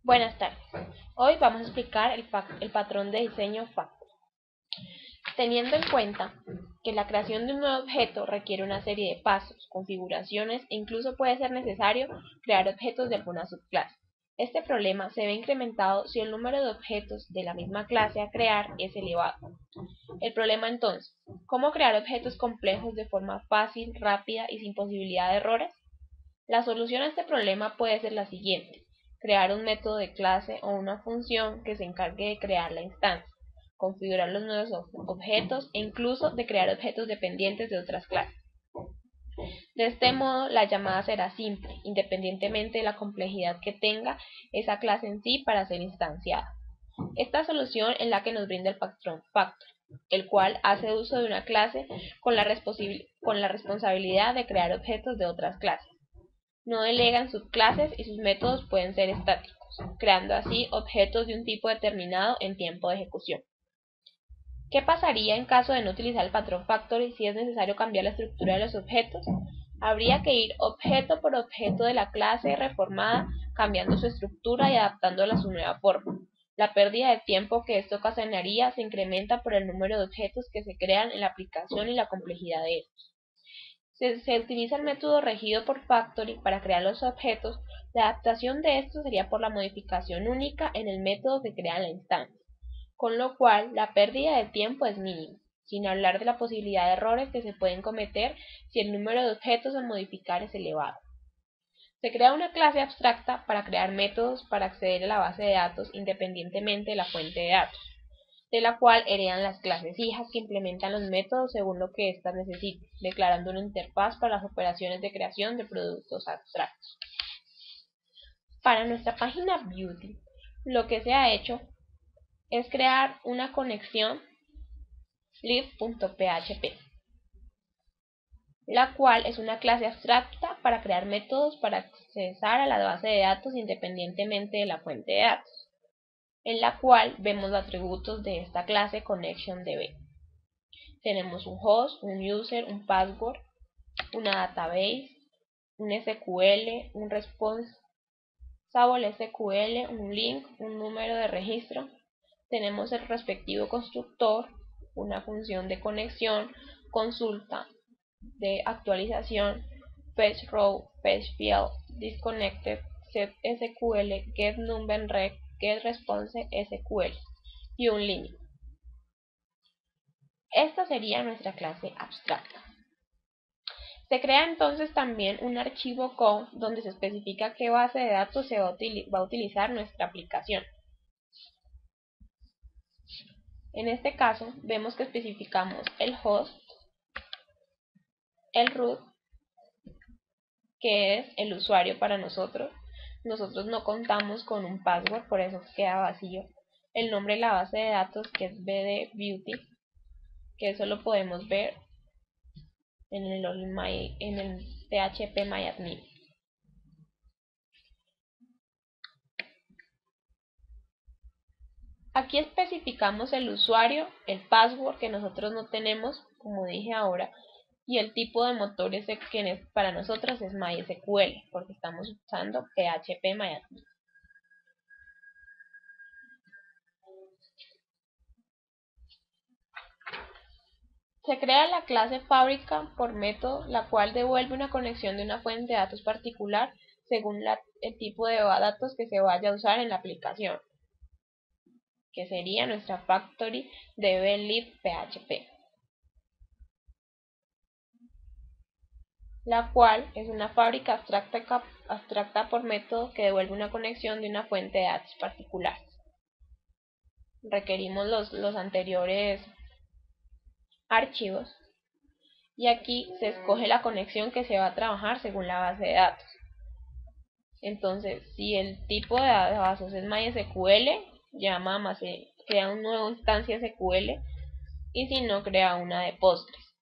Buenas tardes. Hoy vamos a explicar el patrón de diseño Factory. Teniendo en cuenta que la creación de un nuevo objeto requiere una serie de pasos, configuraciones e incluso puede ser necesario crear objetos de alguna subclase. Este problema se ve incrementado si el número de objetos de la misma clase a crear es elevado. El problema entonces, ¿cómo crear objetos complejos de forma fácil, rápida y sin posibilidad de errores? La solución a este problema puede ser la siguiente: crear un método de clase o una función que se encargue de crear la instancia, configurar los nuevos objetos e incluso de crear objetos dependientes de otras clases. De este modo, la llamada será simple, independientemente de la complejidad que tenga esa clase en sí para ser instanciada. Esta solución es la que nos brinda el patrón Factory, el cual hace uso de una clase con la responsabilidad de crear objetos de otras clases. No delegan subclases y sus métodos pueden ser estáticos, creando así objetos de un tipo determinado en tiempo de ejecución. ¿Qué pasaría en caso de no utilizar el patrón Factory si es necesario cambiar la estructura de los objetos? Habría que ir objeto por objeto de la clase reformada, cambiando su estructura y adaptándola a su nueva forma. La pérdida de tiempo que esto ocasionaría se incrementa por el número de objetos que se crean en la aplicación y la complejidad de estos. Se utiliza el método regido por Factory para crear los objetos. La adaptación de estos sería por la modificación única en el método que crea la instancia, con lo cual la pérdida de tiempo es mínima, sin hablar de la posibilidad de errores que se pueden cometer si el número de objetos a modificar es elevado. Se crea una clase abstracta para crear métodos para acceder a la base de datos independientemente de la fuente de datos, de la cual heredan las clases hijas que implementan los métodos según lo que éstas necesiten, declarando una interfaz para las operaciones de creación de productos abstractos. Para nuestra página Beauty, lo que se ha hecho es crear una conexión live.php, la cual es una clase abstracta para crear métodos para accesar a la base de datos independientemente de la fuente de datos, en la cual vemos los atributos de esta clase ConnectionDB. Tenemos un host, un user, un password, una database, un SQL, un responsive SQL, un link, un número de registro. Tenemos el respectivo constructor, una función de conexión, consulta, de actualización, fetch row, fetch field, disconnected, set SQL, get number rec, get response SQL y un link. Esta sería nuestra clase abstracta. Se crea entonces también un archivo conf donde se especifica qué base de datos se va a utilizar nuestra aplicación. En este caso vemos que especificamos el host, el root, que es el usuario para nosotros. Nosotros no contamos con un password, por eso queda vacío. El nombre de la base de datos, que es BD-Beauty, que eso lo podemos ver en el php-myadmin. Aquí especificamos el usuario, el password que nosotros no tenemos, como dije ahora, y el tipo de motor que para nosotros es MySQL, porque estamos usando php-myadmin. Se crea la clase fábrica por método, la cual devuelve una conexión de una fuente de datos particular según el tipo de datos que se vaya a usar en la aplicación, que sería nuestra factory db-lib.php, la cual es una fábrica abstracta por método que devuelve una conexión de una fuente de datos particular. Requerimos los anteriores archivos y aquí se escoge la conexión que se va a trabajar según la base de datos. Entonces, si el tipo de datos es MySQL, crea una nueva instancia SQL, y si no, crea una de Postgres.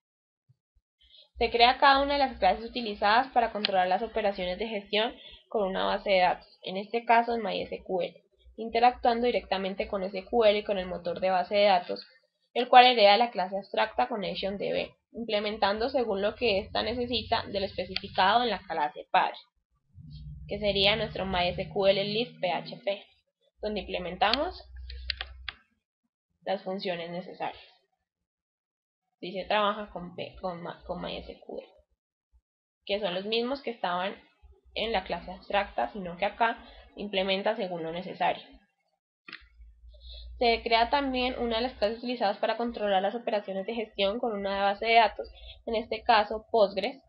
Se crea cada una de las clases utilizadas para controlar las operaciones de gestión con una base de datos, en este caso en MySQL, interactuando directamente con SQL y con el motor de base de datos, el cual hereda la clase abstracta ConnectionDB, implementando según lo que ésta necesita de lo especificado en la clase padre, que sería nuestro MySQL lib.php. donde implementamos las funciones necesarias. Si se trabaja con MySQL, que son los mismos que estaban en la clase abstracta, sino que acá implementa según lo necesario. Se crea también una de las clases utilizadas para controlar las operaciones de gestión con una base de datos, en este caso Postgres,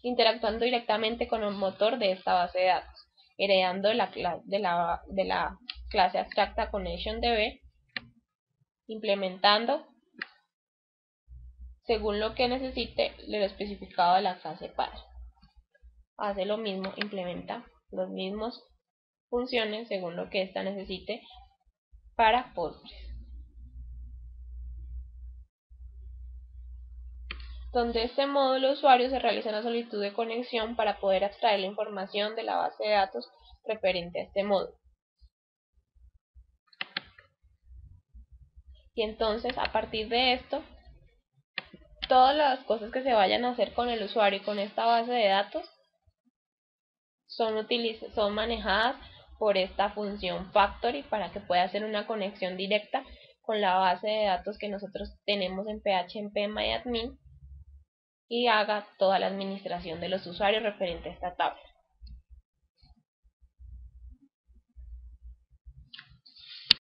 interactuando directamente con el motor de esta base de datos, heredando de la clase abstracta ConnectionDB, implementando según lo que necesite lo especificado de la clase padre. Hace lo mismo, implementa las mismas funciones según lo que ésta necesite para Postgres. Donde este módulo usuario se realiza una solicitud de conexión para poder extraer la información de la base de datos referente a este módulo. Y entonces, a partir de esto, todas las cosas que se vayan a hacer con el usuario y con esta base de datos son manejadas por esta función factory para que pueda hacer una conexión directa con la base de datos que nosotros tenemos en PHP MyAdmin y haga toda la administración de los usuarios referente a esta tabla.